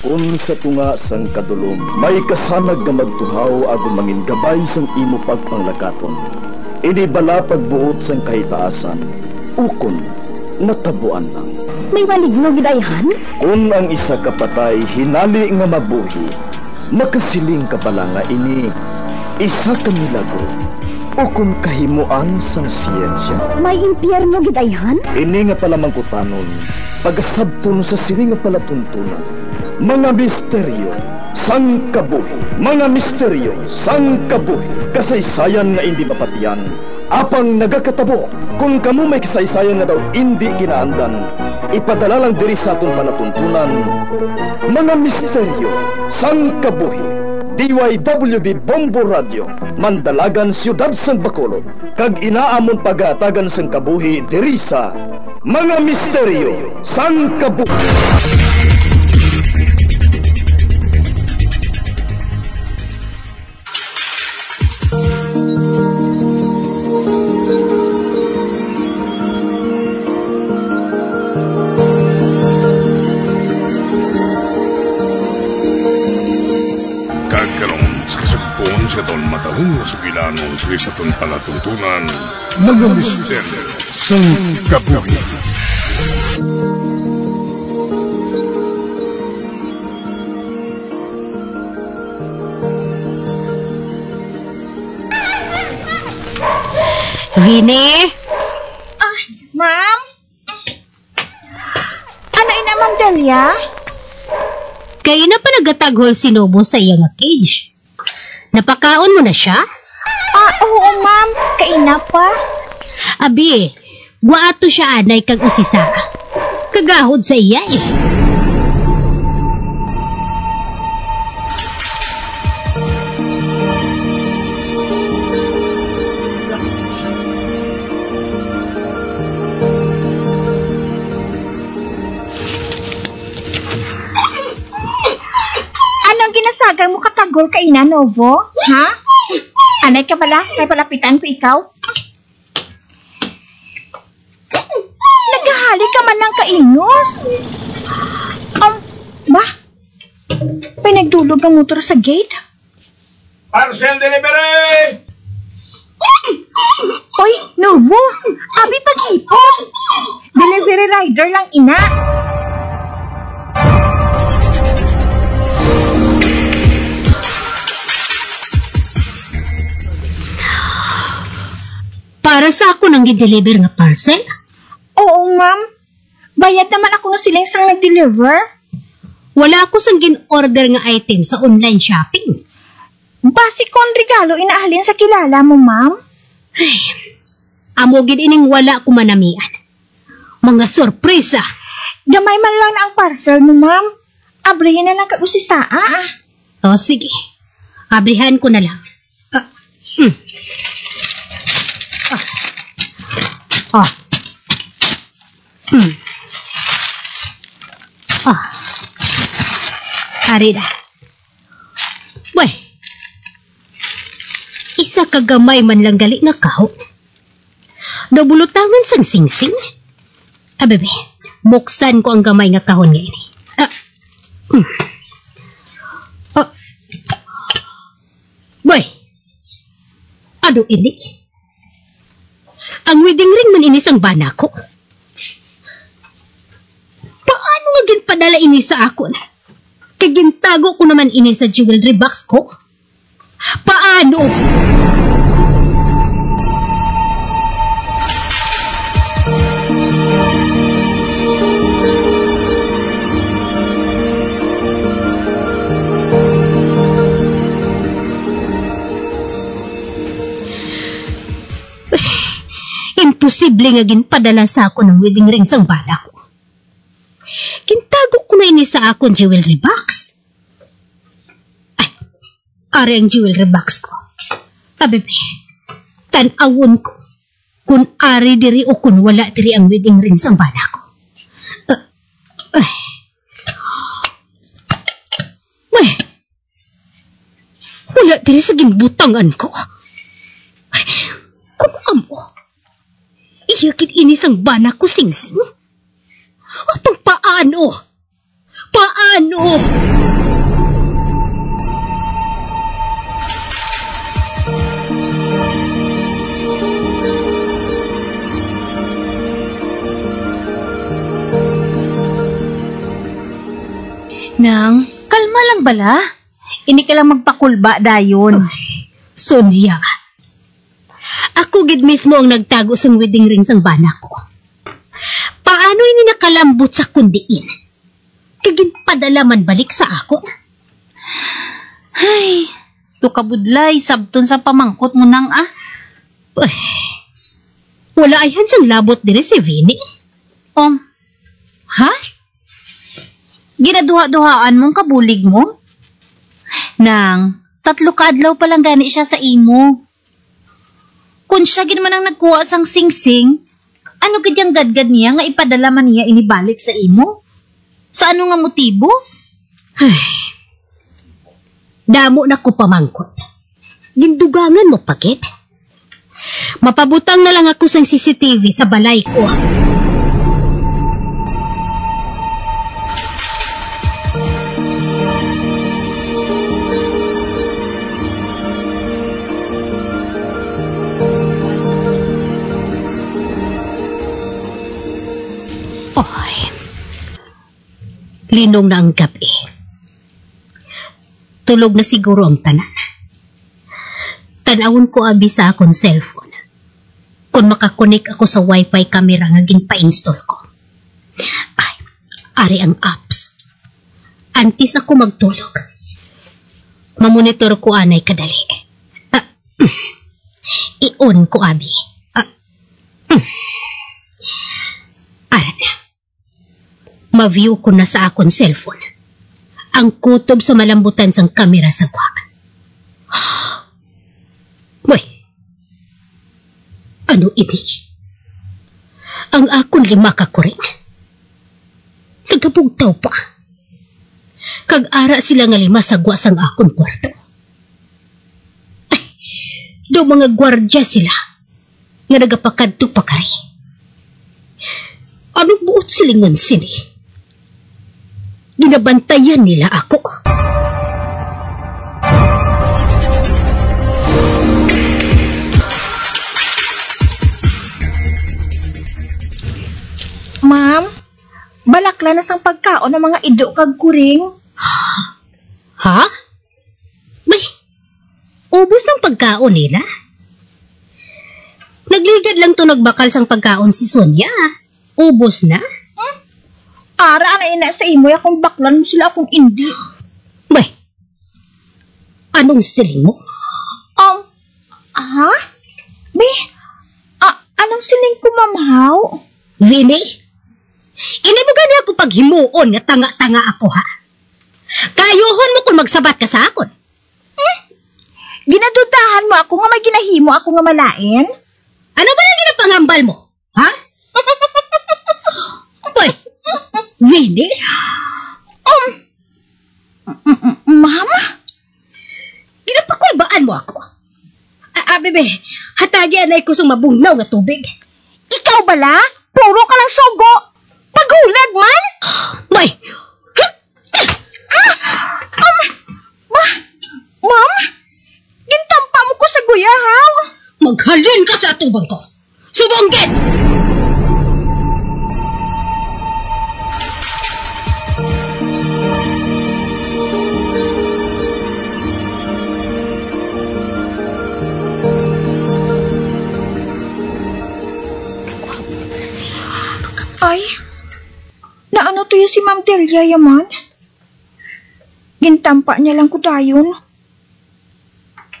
Kung sa tunga sang kadulom, may kasanag nga magtuhaw agon mangin gabay sang imo pagpanglakaton. Ini bala pagbuot sang kahitaasan, ukon natabuan lang. May maligno gidayhan? Kung ang isa kapatay hinali nga mabuhi, makasiling ka pala nga ini isa ka milagro o kung kahimuan sang siyensya. May impyerno gidayhan? Ini nga pala mangkutanon, pagasabton sa sini nga pala tuntunan. Mga misteryo sang kabuhi, mga misteryo sang kabuhi, kasaysayan nga hindi mapatiyan, apang nagakatabo. Kung kamo may kasaysayan nga daw hindi ginaandan, ipadala lang diri sa atong palatuntunan. Mga misteryo sang kabuhi, DYWB Bombo Radio, Mandalagan, Siyudad sang Bacolod, kag inaamon pagatagan sang kabuhi diri sa Mga Misteryo sang Kabuhi. Sa taon matahong sa bilanong sa itong palatuntunan, Mga Misteryo sang Kabuhi. Vini? Ma'am? Ano ina, Ma'am Delia? Kaya na pa nagataghol si Nobo sa iya nga cage. Napakaon mo na siya? Oo, ma'am. Kaina pa. Abi, guato siya anay kag usisa. Kagahod sa iya eh. Ginasagay mo katagol ka ina, Novo? Ha? Anay ka pala? May palapitan ko ikaw? Naghahali ka man ng kainos? Ba? Pinagdulog ang motor sa gate? Parcel delivery! Oy, Novo! Abi paghipos! Delivery rider lang ina! Para sa ako nang gi-deliver nga parcel? Oo, ma'am. Bayad naman ako ng siling sang nag-deliver. Wala ako sang gin-order nga item sa online shopping. Basi kon regalo inaahalin sa kilala mo, ma'am. Ay, amo gid ining wala ko manamian. Mga sorpresa. Gamay man lang na ang parcel mo, ma'am. Abrihin na lang kagusisaa. O, sige. Abrihan ko na lang. Arida. Weh, isa kagamay man lang gali nga kahon. Nabulutangan sang singsing. Abebe, buksan ko ang gamay nga kahon nga ini. Boy, ano ini? Ang wedding ring man ini sang bana ko. Paano nga ginpadala ini sa akon? Kaya gintago ko naman ini sa jewelry box ko. Paano? Imposible nga ginpadala sa ako ng wedding ring sang bala ko. Kintago ko na ini sa akong jewelry box. Ay, ari ang jewelry box ko. Abebe, tanawon ko kung ari diri o kung wala diri ang wedding ring sang bala ko. Wala diri sa ginbutangan ko. Kung amo, iyakit ini sang bana ko singsing. Apang paano? Paano? Nang, kalma lang bala. Ini ka lang magpakulba dayon. Sonia, ako gid mismo ang nagtago sang wedding ring sang bana ko. Paano ini nakalambot sa kundiin? Kagin padala man balik sa ako. Ay, tukabudlay, sabton sa pamangkot mo nang Ay, wala ay hansang labot dire si Vinny. Ha? Ginaduha-duhaan mong kabulig mo? Nang, 3 kadlaw pa lang gani siya sa imo. Kung siya ginaman ang nagkuha sang singsing, ano gadyang gadgad niya nga ipadala man niya inibalik sa imo? Sa ano nga motibo? Ay, damo na ko pamangkot. Gindugangan mo pagit. Mapabutang na lang ako sang CCTV sa balay ko. Oy, linong na ang gabi. Tulog na siguro ang tanan. Tanawon ko abi sa akong cellphone. Kung makakonek ako sa wifi camera nga ginpa-install ko. Ay, ari ang apps. Antes ako magtulog. Mamonitor ko anay kadali. I-on ko abi. Aran na. Ma-view ko na sa akong cellphone ang kutob sa malambutan sang kamera sa kwa. Boy, ano ini? Ang akong 5 ka kuring. Nagabugtaw pa. Kag-ara sila nga 5 sa gwa sang akong kwarto. Ay, do mga gwardya sila nga nagapakadto pa kari. Anong buot silingon sini? Ginabantayan nila ako. Ma'am, balakla na sang pagkaon ng mga ido kag kuring. Ha? May, ubos ng pagkaon nila? Nagligad lang to nagbakal sang pagkaon si Sonia. Ubos na? Ara na ina sa imo akong baklan mo sila akong indi. May, anong siling mo? Ha? Be, anong siling ko, mamhaw? Vinny? Inabugan niya ako paghimuon nga tanga-tanga ako, ha? Kayuhon mo kung magsabat ka sa akon. Ginadudahan mo ako nga may ginahimo ako nga malain? Ano ba yung ginapangambal mo? Ha? Boy, Vinny? Mama? Ginapakulbaan mo ako? Bebe, hatagyan na kusong mabungnaw nga tubig. Ikaw bala? Puro ka lang sugo. Pagulag man? May! Ma'am? Gintampa mo ko sa guyahaw. Maghalin ka sa atubang ko. Subonggit! Ay, naano to si Ma'am Delia yaman? Gintampa niya lang ko dayon.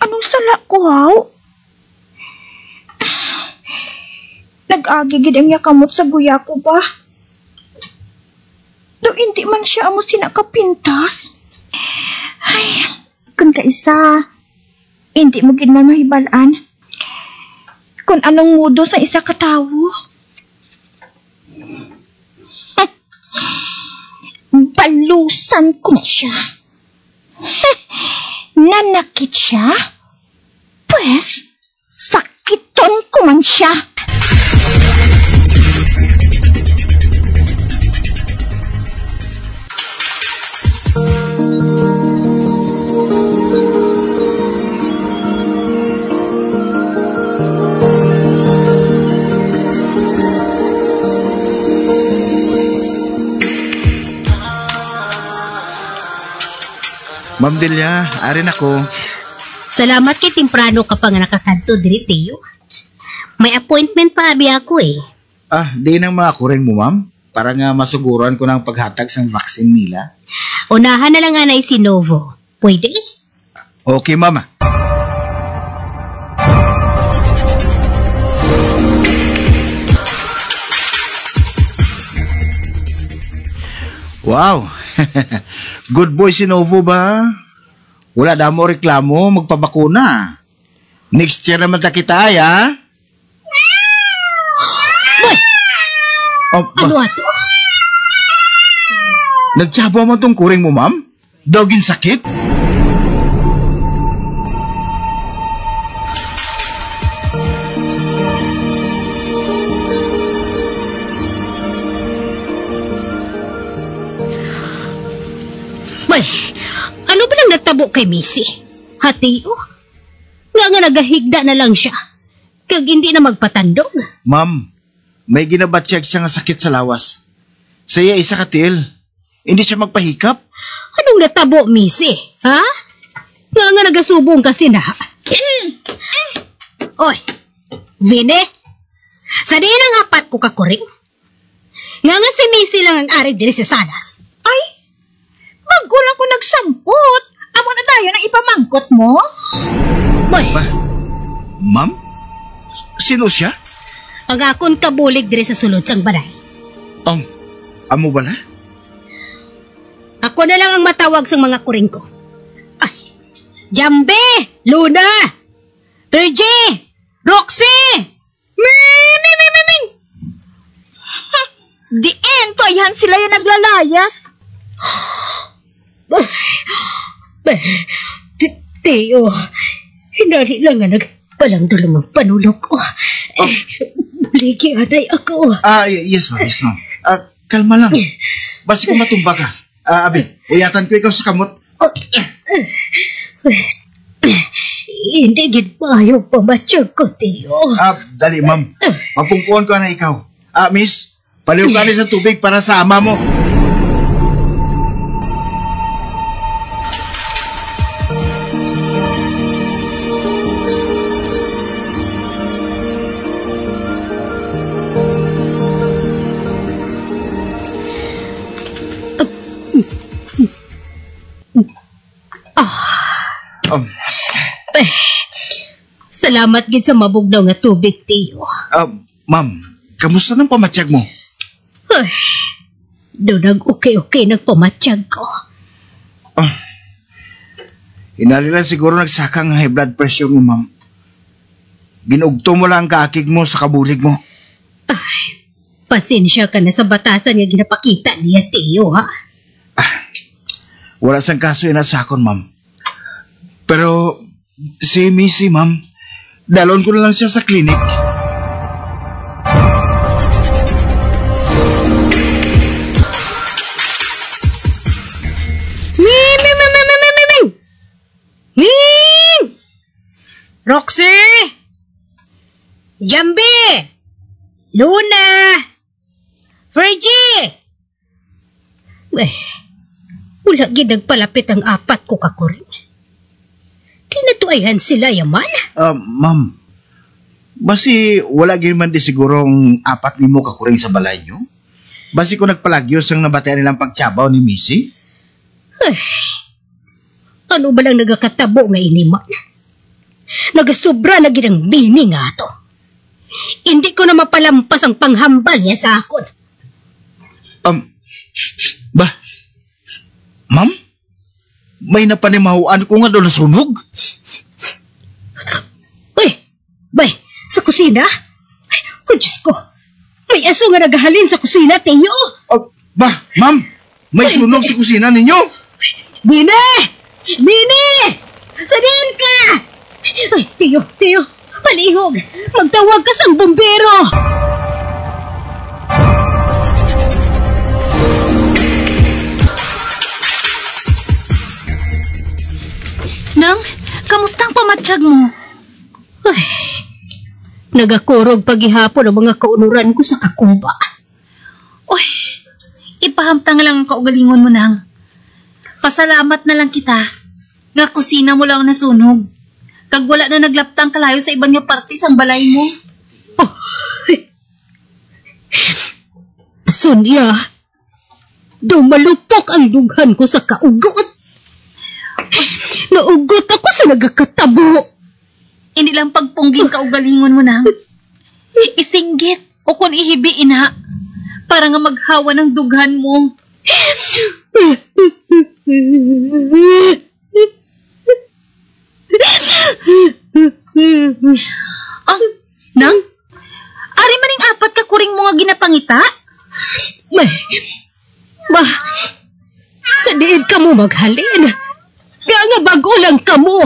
Anong sala ko, haw? Nag-agigid ang yakamot sa guya ko ba? Do hindi man siya amo sinakapintas. Ay, kung kaisa, hindi mo gid man mahibalaan. Kung anong mudo sa isa katawo. Balusan ko na siya. Nanakit siya? Pues, sakiton ko man siya. Ma'am Delia, arin ako. Salamat kay timprano ka pa nga nakakanto diri, Teo. May appointment pa abi ako eh. Di nang mga kuring mo, ma'am. Para nga masuguran ko ng paghatag sa vaccine nila. Unahan na lang nga na si Novo. Pwede? Okay, mama. Wow! Good boy si Novo ba? Wala na mo reklamo, magpabakuna. Next year naman ta kita ay, ha? Boy! Ano ato? Nagtsaba mo tong kuring mo, ma'am? Dogin sakit? Boy, ano ba lang nagtabo kay Missy? Hati, nga nagahigda na lang siya. Kag hindi na magpatandog. Ma'am, may ginabatsyag siya nga sakit sa lawas. Saya isa katil. Hindi siya magpahikap. Anong natabo, Missy? Ha? Nga nagasubong kasi na. Oy, Vine, sa diin ang apat ko kakuring. Nga si Missy lang ang ari diri sa salas. Ay, bago lang ko nagsampot. Amo na tayo ng ipamangkot mo? Boy, Ma'am? Sino siya? ang akon kabulig diri sa sulod sang balay. Amo bala? Ako na lang ang matawag sa mga kuring ko. Ay, Jambe! Luna! Virgie! Roxy! Min! Diin, toyhan sila yung naglalayas. Teo, hinali lang nga nagpalang dulang ang panulog ko. Buligi anay ako. Yes ma'am, yes ma'am. Kalma lang. Basta kung matumba ka. Abi, uyatan ko ikaw sa kamot. Hindi gid maayo pamatsyag ko, Teo. Dali ma'am. Mapungkuhan ko na ikaw. Miss, paliw ka sa tubig para sa ama mo. Salamat gid sa mabugnaw nga tubig, Teo. Ma'am, kamusta ng pamatsyag mo? Ay, doon okay nagpamatsyag ko. Hinali lang siguro nagsakang high blood pressure mo, ma'am. Ginugto mo lang ang kaakig mo sa kabulig mo. Ay, pasensya ka na sa batasan nga ginapakita niya, Teo, ha? Wala sang kaso inasakon, ma'am. Pero si Missy, ma'am, dalon ko na lang siya sa klinik. Roxy! Jambe! Luna! Virgie! Wala gid nagpalapit ang apat ko kakuring. Kinatuayan sila yaman? Ma'am, basi wala man di siguro ang apat ni mo kakuring sa balay nyo? Basi ko nagpalagyos ang nabatayan nilang pagtsabaw ni Missy? Ano ba lang nagakatabo nga iniman? Nagasobra na gid ang bini nga to. Hindi ko na mapalampas ang panghambal niya sa akon. Ma'am? May napanimahuan ko nga doon na sunog? Bay, sa kusina? Oh, Diyos ko. May aso nga naghahalin sa kusina, Teo. Ma'am, may sunog sa kusina ninyo? Bine! Sadiin ka! Ay, Teo, palihog. Magtawag ka sa bumbero. Nang, kamusta ang pamatsyag mo? Ay, nagakurog paghihapon ang mga kaunuran ko sa kakumba. Ipahamtang lang ang kaugalingon mo, Nang. Pasalamat na lang kita Nga kusina mo lang nasunog. Kag wala na naglaptang kalayo sa ibang nga parte sang balay mo. Oh. Sonia, dumalupok ang dughan ko sa kaugot. Naugot ako sa nagakatabo. Hindi lang pagpungging kaugalingon mo na. Isinggit o kung ihibi ina para nga maghawa ng dughan mo. Nang? Ari maning apat ka kuring mo nga ginapangita? Sa diin ka mo maghalin. Nga bago lang ka mo.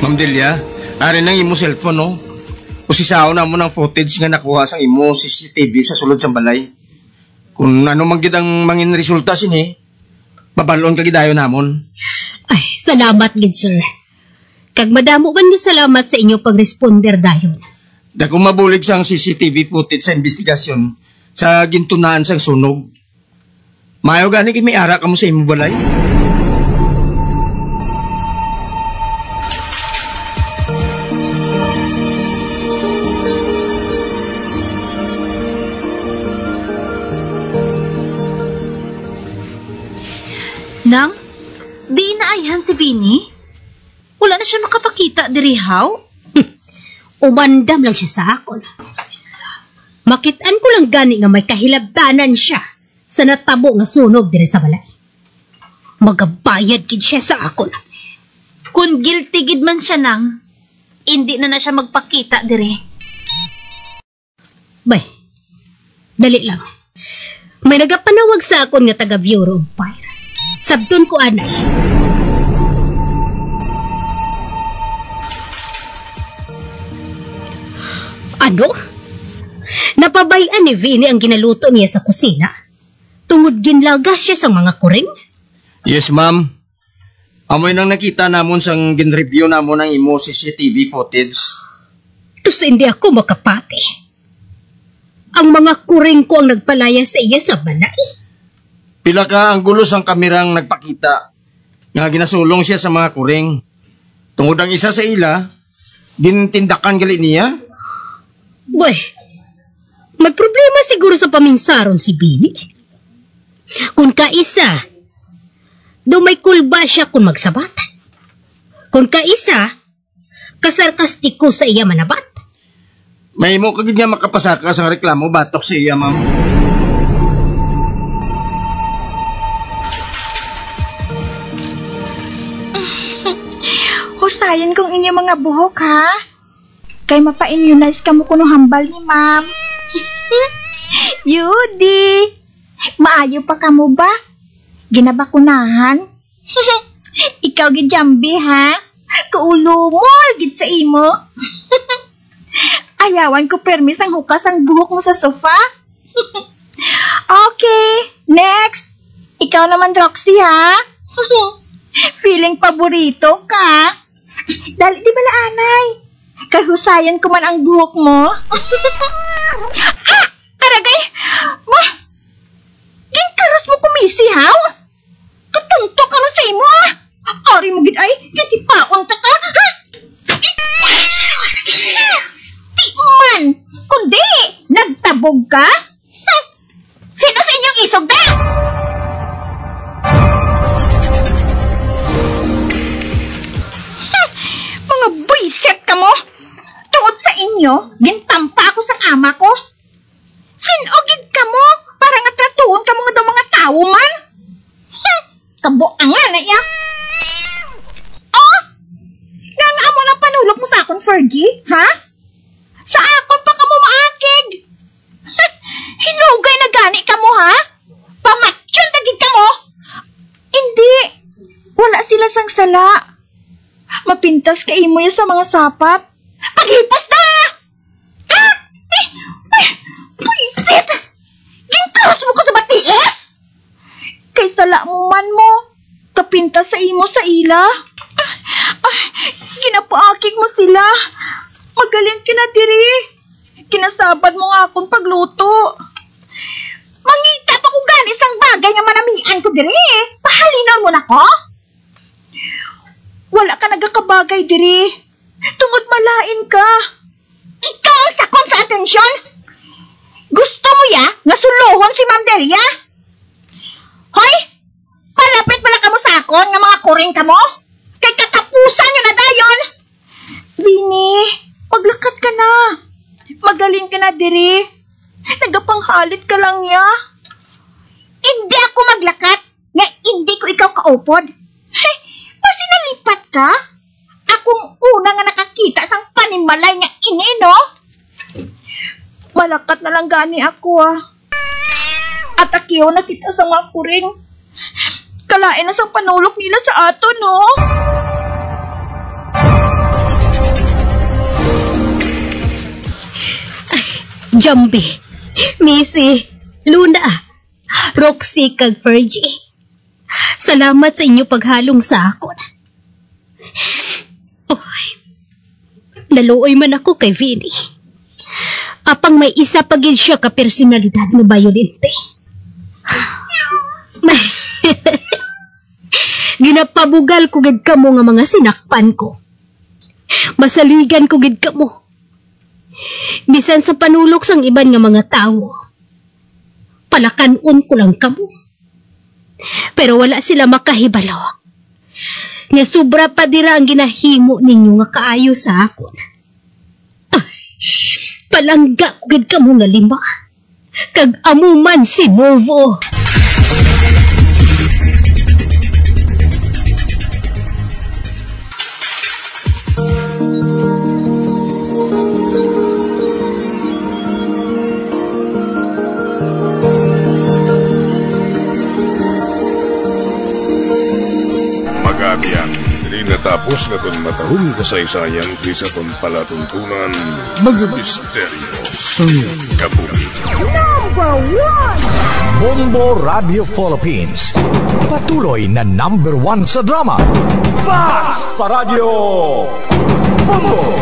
Ma'am Delia, ari nang imo cellphone, no? Usisaw na mo ng footage nga nakuha sa imo CCTV sa sulod sang balay. Kung ano man gid ang mangin resulta sini, babalon ka gidayon namon. Ay, salamat gid, sir. Kag madamo man nga salamat sa inyo pag-responder dayon. Dako mabulig sang CCTV footage sa investigasyon sa gintunaan sang sunog. Mayo gani kay may ara kamo sa imo balay. Nang, di inaayhan si Vinny? Wala na siya makapakita diri haw? Umandam lang siya sa akon. Makitaan ko lang gani nga may kahilabtanan siya sa natabo nga sunog diri sa balay. Magabayad gid siya sa akon. Kung guilty gid man siya nang, hindi na siya magpakita diri. Bay, dali lang. May nagapanawag sa akon nga taga Bureau of Fire. Sabton ko anay. Ano? Napabayan ni Vinny ang ginaluto niya sa kusina? Tungod ginlagas siya sa mga kuring? Yes, ma'am. Amoy nang nakita namon sang ginreview namon ang imo CCTV footage. Tus hindi ako makapati. Ang mga kuring ko ang nagpalaya sa iya sa balay. Pila ka ang gulo sang kamerang nagpakita nga ginasulong siya sa mga kuring. Tungod ang isa sa ila, gintindakan gali niya. Boy, may problema siguro sa paminsaron si Bini. Kung kaisa, do may kulba siya kung magsabat. Kung kaisa, kasarkastiko sa iya manabat. May mo kagid nga makapasaka sa reklamo batok sa iya, ma'am. Husayan kong inyo mga buhok, ha? Kay mapa-immunize ka mo kuno hambal ni ma'am. Yudi! Maayo pa ka mo ba? Ginabakunahan? Ikaw gid jambi, ha? Kaulumol gid sa imo. Ayawan ko permis ang hukas ang buhok mo sa sofa. Okay, next. Ikaw naman, Roxy, ha? Feeling paborito ka. Dali di bala, anay. Kahusayan ko man ang buhok mo. Aragay! Ma! Ginkaros mo kumisi, haw? Katunto ka rin sa imo, ha? Ari mo gid ay, kasi paon ta ka, ha? Di man! Kundi, nagtabog ka? Sino sa inyong isog na? Mga buisit ka mo! Tungod sa inyo, gintampa ako sa ama ko. Sinogid ka mo para nga tratuon ka mga daw mga tao man. Kabuangan na iya. Oh! Nga mo na panulok mo sa akon, Fergie, ha? Sa akon pa ka mo maakig. Hinugay na gani ka mo, ha? Pamatsyon tagid ka mo. Hindi. Wala sila sang sala. Mapintas ka imo sa mga sapat. Paghipos na! Ha? Puisit! Ginkaros mo ko sa batiis! Kay sala mo man mo. Kapintas sa imo sa ila. Ginapaakig mo sila. Magaling ka na, diri. Kinasabad mo nga akong pagluto. Mangita pa ko gani isang bagay nga manamian ko, diri. Pahalinan mo na ko. Wala ka nagakabagay, diri. Tungod malain ka. Ikaw ang sakon sa atensyon. Gusto mo ya nga suluhon si Ma'am Delia? Hoy! Palapit pala ka mo sa akon nga mga kuring ka mo? Kay katapusan nyo na dayon! Vini, maglakat ka na. Magaling ka na, diri. Nagapanghalit ka lang ya. Hindi ako maglakat. Nga hindi ko ikaw kaupod. Hey, masinalipat ka? Akong una nga nakakita sang panimalay nga ini, no? Malakat na lang gani ako, At akiyo na kita sa mga kuring. Kalain na sa panulok nila sa ato, no? Jambi, Missy, Luna, Roxy kag Fergie. Salamat sa inyo paghalong sa akon. Oy, naluoy man ako kay Vinny. Apang may isa pagin siya ka personalidad na bayolente. Ginapabugal ko gid kamo nga mga sinakpan ko. Masaligan ko gid kamo. Bisan sa panulok sang iban nga mga tao, palakanon ko lang kamo. Pero wala sila makahibalo. Nga sobra pa dira ang ginahimo ninyo nga kaayo sa akon. Palangga ko gid kamo nga lima. Kag amuman si Novo. Magabiang, diri natapos na ton matahong kasaysayan di sa ton palatuntunan, mga misteryo sa kabuhi. Number 1! Bombo Radio Philippines. Patuloy na number 1 sa drama. Fast pa Radio! Bombo!